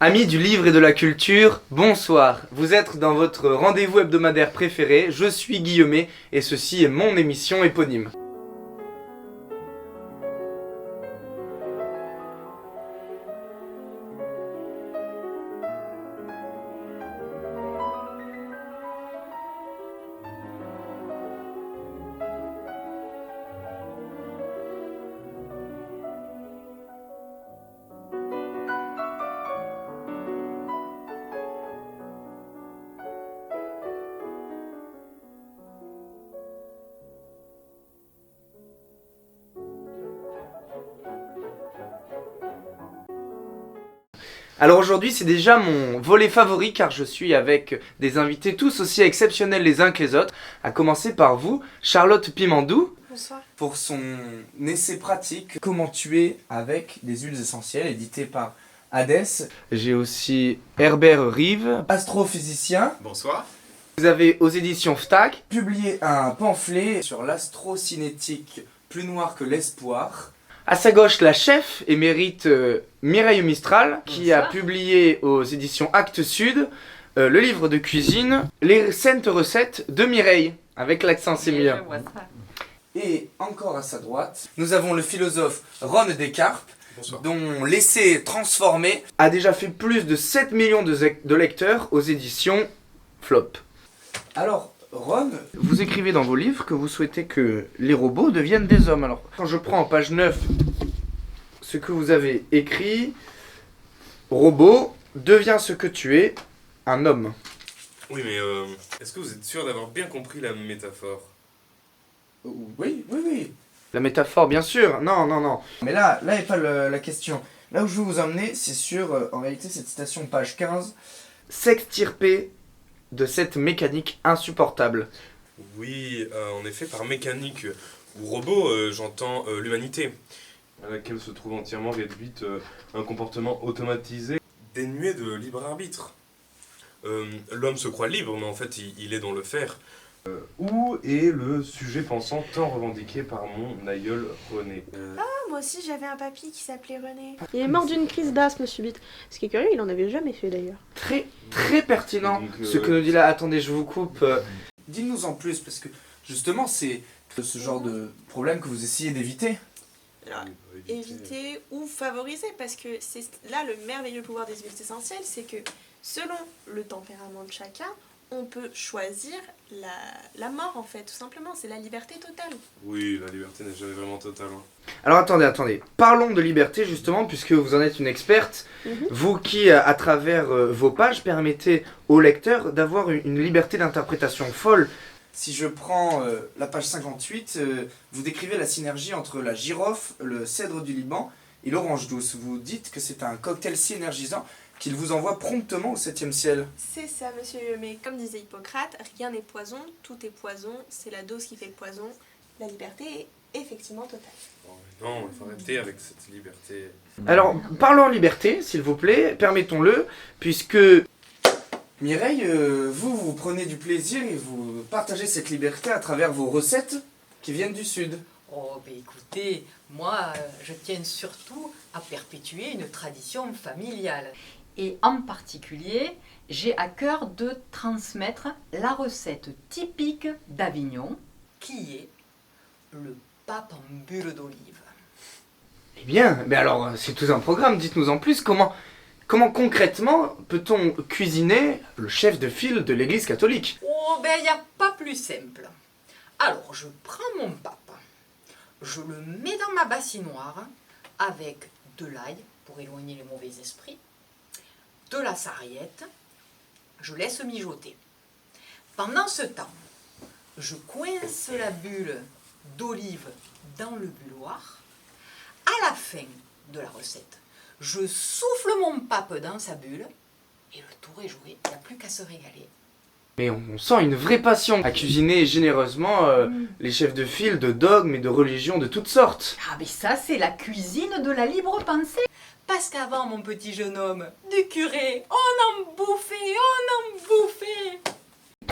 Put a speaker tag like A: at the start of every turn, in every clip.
A: Amis du livre et de la culture, bonsoir. Vous êtes dans votre rendez-vous hebdomadaire préféré, je suis Guillaumet et ceci est mon émission éponyme. Alors aujourd'hui c'est déjà mon volet favori car je suis avec des invités tous aussi exceptionnels les uns que les autres, à commencer par vous, Charlotte Pimandou.
B: Bonsoir.
A: Pour son essai pratique « Comment tuer avec des huiles essentielles » édité par Hadès. J'ai aussi Herbert Rive, astrophysicien.
C: Bonsoir.
A: Vous avez aux éditions FTAC publié un pamphlet sur l'astrocinétique plus noire que l'espoir. À sa gauche, la chef émérite Mireille Mistral, qui a publié aux éditions Actes Sud le livre de cuisine Les saintes recettes de Mireille, avec l'accent sémilien. Et encore à sa droite, nous avons le philosophe Ron Descartes,
C: Bonsoir.
A: dont l'essai transformé a déjà fait plus de 7 millions de lecteurs aux éditions Flop. Alors, Ron, vous écrivez dans vos livres que vous souhaitez que les robots deviennent des hommes. Alors, quand je prends en page 9 ce que vous avez écrit, robot, deviens ce que tu es, un homme.
C: Oui, mais est-ce que vous êtes sûr d'avoir bien compris la métaphore?
A: Oui. La métaphore, bien sûr. Non. Mais là n'est pas la question. Là où je veux vous emmener, c'est sur, en réalité, cette citation, page 15. S'extirper de cette mécanique insupportable.
C: Oui, en effet, par mécanique ou robot, j'entends l'humanité, à laquelle se trouve entièrement réduite un comportement automatisé, dénué de libre arbitre. L'homme se croit libre, mais en fait, il est dans le faire. Où est le sujet pensant tant revendiqué par mon aïeul René?
B: Moi aussi j'avais un papy qui s'appelait René.
D: Il est mort d'une crise d'asthme subite. Ce qui est curieux, il en avait jamais fait d'ailleurs.
A: Très pertinent
C: Donc,
A: ce que nous dit là. Attendez, je vous coupe. Dites-nous en plus, parce que justement, c'est ce genre de problème que vous essayez d'éviter.
B: Alors, éviter ou favoriser, parce que c'est là le merveilleux pouvoir des huiles essentielles, c'est que selon le tempérament de chacun, on peut choisir la mort en fait, tout simplement, c'est la liberté totale.
C: Oui, la liberté n'est jamais vraiment totale.
A: Alors attendez. Parlons de liberté justement, puisque vous en êtes une experte. Vous qui, à travers vos pages, permettez aux lecteurs d'avoir une liberté d'interprétation folle. Si je prends la page 58, vous décrivez la synergie entre la girofle, le cèdre du Liban et l'orange douce. Vous dites que c'est un cocktail si énergisant qu'il vous envoie promptement au 7e ciel.
B: C'est ça, monsieur, mais comme disait Hippocrate, rien n'est poison, tout est poison, c'est la dose qui fait le poison. La liberté est effectivement totale.
C: Oh, non, il faut arrêter avec cette liberté.
A: Alors, parlons en liberté, s'il vous plaît, permettons-le, puisque Mireille, vous prenez du plaisir et vous partagez cette liberté à travers vos recettes qui viennent du Sud.
E: Oh, ben écoutez, moi, je tiens surtout à perpétuer une tradition familiale. Et en particulier, j'ai à cœur de transmettre la recette typique d'Avignon, qui est le pape en bulle d'olive.
A: Eh bien, mais alors, c'est tout un programme, dites-nous en plus, comment concrètement peut-on cuisiner le chef de file de l'église catholique?
E: Oh, ben il n'y a pas plus simple. Alors, je prends mon pape, je le mets dans ma bassinoire avec de l'ail pour éloigner les mauvais esprits, de la sarriette, je laisse mijoter. Pendant ce temps, je coince la bulle d'olive dans le buloir. À la fin de la recette, je souffle mon pape dans sa bulle et le tour est joué, il n'y a plus qu'à se régaler.
A: Mais on sent une vraie passion à cuisiner généreusement les chefs de file de dogmes et de religions de toutes sortes.
E: Ah mais ça c'est la cuisine de la libre pensée. Parce qu'avant mon petit jeune homme, du curé, on en bouffait.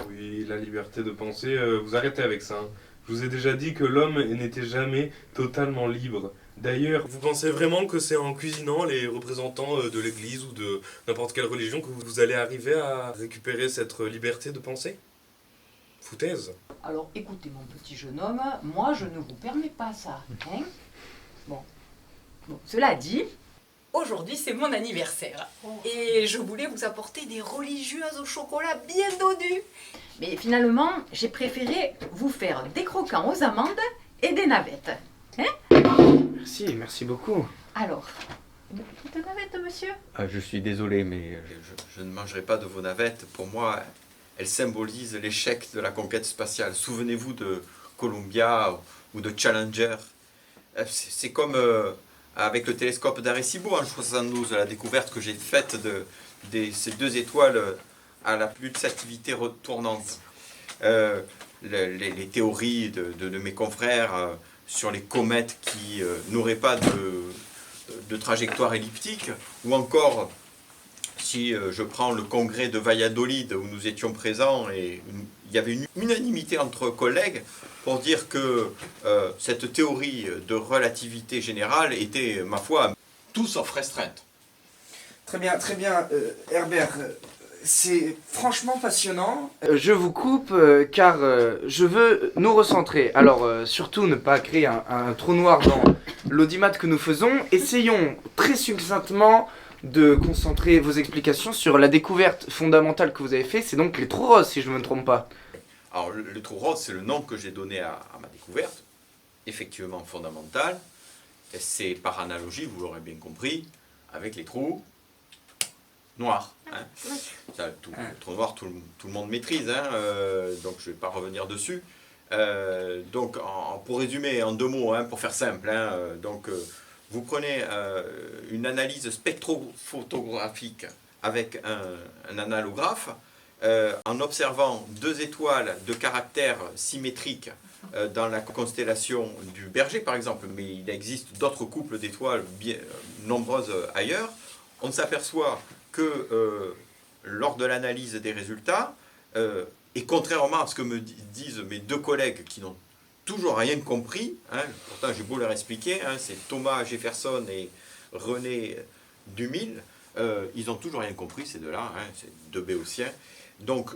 C: Oui, la liberté de penser, vous arrêtez avec ça. Je vous ai déjà dit que l'homme n'était jamais totalement libre. D'ailleurs, vous pensez vraiment que c'est en cuisinant les représentants de l'église ou de n'importe quelle religion que vous allez arriver à récupérer cette liberté de penser? Foutaise.
E: Alors écoutez mon petit jeune homme, moi je ne vous permets pas ça. Hein? Bon, cela dit, aujourd'hui c'est mon anniversaire. Et je voulais vous apporter des religieuses au chocolat bien dodues. Mais finalement, j'ai préféré vous faire des croquants aux amandes et des navettes.
A: Merci beaucoup.
E: Alors, une petite navette, monsieur?
F: Je suis désolé, mais
G: Je ne mangerai pas de vos navettes. Pour moi, elles symbolisent l'échec de la conquête spatiale. Souvenez-vous de Columbia ou de Challenger. C'est comme avec le télescope d'Arecibo en 1972, la découverte que j'ai faite de ces 2 étoiles à la pulsativité retournante. Les théories de mes confrères sur les comètes qui n'auraient pas de trajectoire elliptique, ou encore si je prends le congrès de Valladolid où nous étions présents et il y avait une unanimité entre collègues pour dire que cette théorie de relativité générale était, ma foi, tout sauf restreinte.
A: Très bien, Herbert. C'est franchement passionnant. Je vous coupe car je veux nous recentrer. Alors surtout ne pas créer un trou noir dans l'audimat que nous faisons. Essayons très succinctement de concentrer vos explications sur la découverte fondamentale que vous avez fait. C'est donc les trous roses, si je ne me trompe pas.
G: Alors le trou rose, c'est le nom que j'ai donné à ma découverte. Effectivement fondamental. C'est par analogie, vous l'aurez bien compris, avec les trous noirs. Hein. Ça, le trou noir, tout le monde maîtrise, hein, donc je ne vais pas revenir dessus. Donc, pour résumer en 2 mots, hein, pour faire simple, hein, vous prenez une analyse spectrophotographique avec un analographe, en observant 2 étoiles de caractère symétrique dans la constellation du Berger, par exemple, mais il existe d'autres couples d'étoiles bien nombreuses ailleurs, on s'aperçoit que lors de l'analyse des résultats, et contrairement à ce que me disent mes 2 collègues qui n'ont toujours rien compris, hein, pourtant j'ai beau leur expliquer, hein, c'est Thomas Jefferson et René Dumille, ils n'ont toujours rien compris ces 2-là, hein, c'est 2 béotiens. Donc,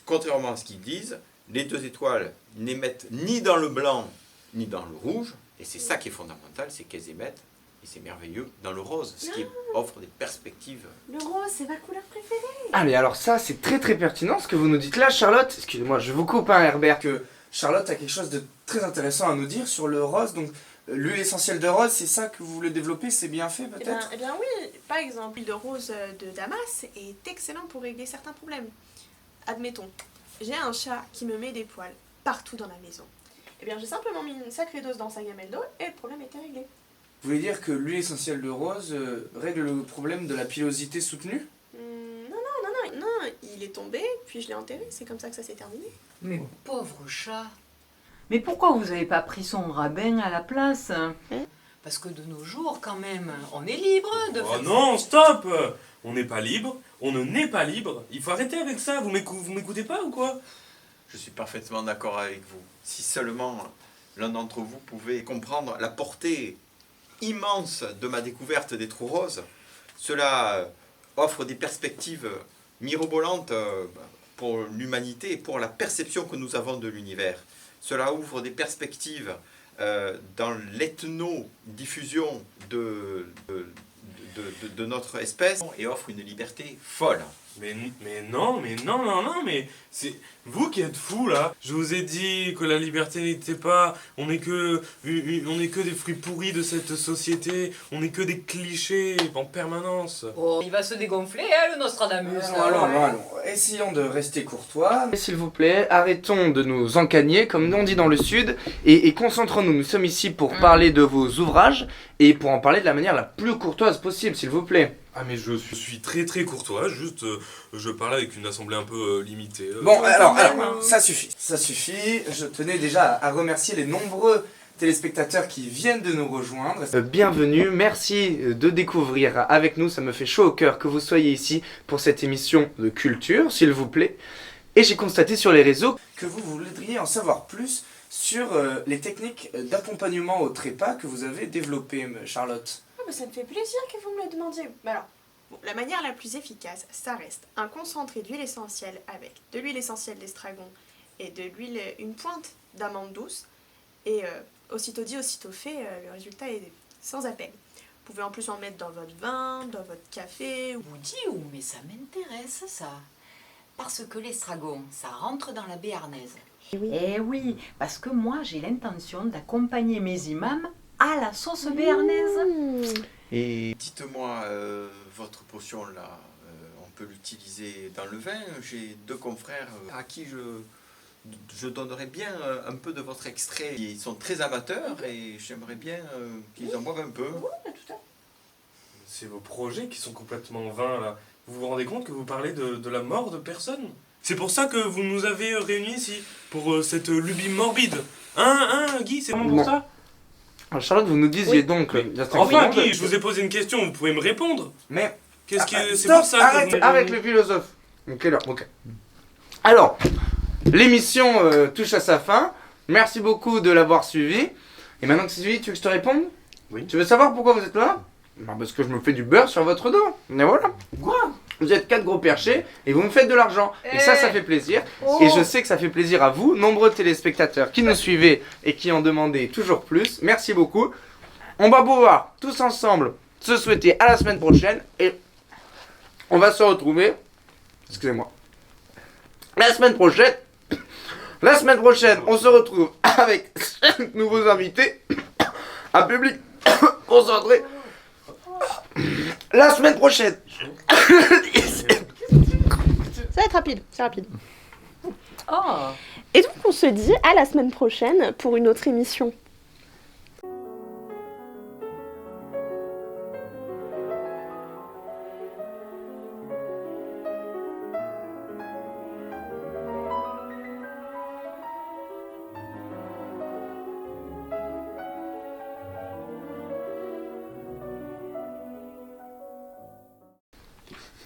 G: contrairement à ce qu'ils disent, les 2 étoiles n'émettent ni dans le blanc ni dans le rouge, et c'est ça qui est fondamental, c'est qu'elles émettent, et c'est merveilleux, dans le rose, ce qui offre des perspectives.
B: Le rose, c'est ma couleur préférée.
A: Ah mais alors ça c'est très pertinent ce que vous nous dites là, Charlotte. Excusez-moi, je vous coupe, hein, Herbert. Que Charlotte a quelque chose de très intéressant à nous dire sur le rose. Donc l'huile essentielle de rose, c'est ça que vous voulez développer, c'est bien fait peut-être?
B: Eh bien oui, par exemple, l'huile de rose de Damas est excellente pour régler certains problèmes. Admettons, j'ai un chat qui me met des poils partout dans la maison. Eh bien j'ai simplement mis une sacrée dose dans sa gamelle d'eau et le problème était réglé.
A: Vous voulez dire que l'huile essentielle de rose règle le problème de la pilosité soutenue?
B: Non, il est tombé, puis je l'ai enterré, c'est comme ça que ça s'est terminé.
E: Mais pauvre chat. Mais pourquoi vous n'avez pas pris son rabbin à la place? Parce que de nos jours, quand même, on est libre de faire...
C: Oh non, stop! On n'est pas libre, on ne n'est pas libre. Il faut arrêter avec ça, vous m'écoutez pas ou quoi?
G: Je suis parfaitement d'accord avec vous. Si seulement l'un d'entre vous pouvait comprendre la portée immense de ma découverte des trous roses, cela offre des perspectives mirobolantes pour l'humanité et pour la perception que nous avons de l'univers. Cela ouvre des perspectives dans l'ethno-diffusion de notre espèce et offre une liberté folle.
C: Mais non, mais c'est vous qui êtes fous là. Je vous ai dit que la liberté n'était pas... On n'est que des fruits pourris de cette société. On n'est que des clichés en permanence.
E: Oh, il va se dégonfler, hein, le Nostradamus.
A: Allons. Essayons de rester courtois. S'il vous plaît, arrêtons de nous encagner, comme on dit dans le Sud, et concentrons-nous. Nous sommes ici pour parler de vos ouvrages, et pour en parler de la manière la plus courtoise possible, s'il vous plaît.
C: Ah mais je suis très courtois, juste je parle avec une assemblée un peu limitée.
A: Bon, alors, ça suffit. Je tenais déjà à remercier les nombreux téléspectateurs qui viennent de nous rejoindre. Bienvenue, merci de découvrir avec nous, ça me fait chaud au cœur que vous soyez ici pour cette émission de culture, s'il vous plaît. Et j'ai constaté sur les réseaux que vous voudriez en savoir plus sur les techniques d'accompagnement au trépas que vous avez développées, Charlotte.
B: Ah bah ça me fait plaisir que vous me le demandiez. Bah alors, bon, la manière la plus efficace, ça reste un concentré d'huile essentielle avec de l'huile essentielle d'estragon et de l'huile, une pointe d'amande douce. Et aussitôt dit, aussitôt fait, le résultat est sans appel. Vous pouvez en plus en mettre dans votre vin, dans votre café.
E: Vous dites où, mais ça m'intéresse ça. Parce que l'estragon, ça rentre dans la béarnaise.
D: Oui.
E: Eh oui, parce que moi j'ai l'intention d'accompagner mes imams à la sauce béarnaise.
F: Et
G: Dites-moi, votre potion là, on peut l'utiliser dans le vin. J'ai 2 confrères à qui je donnerais bien un peu de votre extrait. Ils sont très amateurs et j'aimerais bien qu'ils en boivent un peu.
C: C'est vos projets qui sont complètement vains là. Vous vous rendez compte que vous parlez de la mort de personnes? C'est pour ça que vous nous avez réunis ici, pour cette lubie morbide. Guy, c'est vraiment pour
A: Non.
C: ça?
A: Alors, Charlotte, vous nous disiez donc...
C: Enfin, Guy, je vous ai posé une question, vous pouvez me répondre.
A: Mais...
C: Qu'est-ce que c'est
A: Stop,
C: pour ça que
A: arrête
C: vous...
A: avec le philosophe. Ok, alors, ok. Alors, l'émission touche à sa fin. Merci beaucoup de l'avoir suivi. Et maintenant que c'est suivi, tu veux que je te réponde?
C: Oui.
A: Tu veux savoir pourquoi vous êtes là? Bah, parce que je me fais du beurre sur votre dos. Et voilà.
C: Quoi?
A: Vous êtes 4 gros perchés et vous me faites de l'argent. Et ça fait plaisir.
B: Oh.
A: Et je sais que ça fait plaisir à vous, nombreux téléspectateurs qui nous suivez et qui en demandez toujours plus. Merci beaucoup. On va pouvoir tous ensemble se souhaiter à la semaine prochaine et on va se retrouver. Excusez-moi. La semaine prochaine, on se retrouve avec 5 nouveaux invités, un public concentré. La semaine prochaine.
D: Ça va être rapide, c'est rapide.
E: Oh.
D: Et donc on se dit à la semaine prochaine pour une autre émission.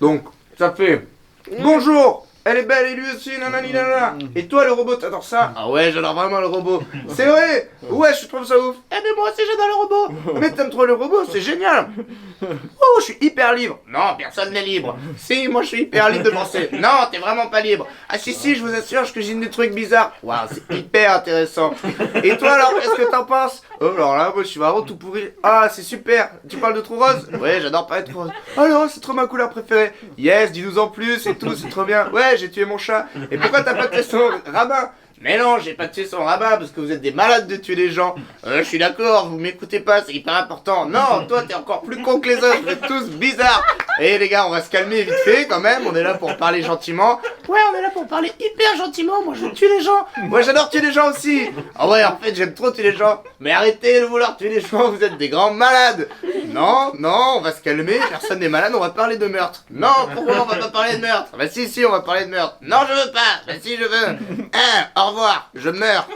A: Donc, ça fait bonjour, elle est belle et lui aussi, nanani nanana. Et toi le robot, t'adores ça? Ah ouais, j'adore vraiment le robot. C'est vrai? Ouais, je trouve ça ouf. Eh mais moi aussi j'adore le robot. Mais t'aimes trop le robot, c'est génial. Oh, je suis hyper libre. Non, personne n'est libre. Si, moi je suis hyper libre de penser. Non, t'es vraiment pas libre. Ah si, je vous assure, je cuisine des trucs bizarres. Waouh, c'est hyper intéressant. Et toi alors, qu'est-ce que t'en penses? Oh, alors là, moi je suis vraiment tout pourri. Ah, c'est super. Tu parles de trou rose? Ouais, j'adore pas être rose. Alors, c'est trop ma couleur préférée. Yes, dis-nous en plus et tout, c'est trop bien. Ouais, j'ai tué mon chat. Et pourquoi t'as pas tué son rabbin? Mais non, j'ai pas tué son rabbin parce que vous êtes des malades de tuer les gens. Je suis d'accord, vous m'écoutez pas, c'est hyper important. Non, toi t'es encore plus con que les autres, vous êtes tous bizarres. Et les gars, on va se calmer vite fait quand même, on est là pour parler gentiment. Ouais, on est là pour parler hyper gentiment, moi je tue les gens. Moi j'adore tuer les gens aussi. Ah ouais, en fait j'aime trop tuer les gens. Mais arrêtez de vouloir tuer les gens, vous êtes des grands malades. Non, on va se calmer, personne n'est malade, on va parler de meurtre. Non, pourquoi on va pas parler de meurtre? Bah si, on va parler de meurtre. Non, je veux pas. Bah si, je veux. Au revoir, je meurs.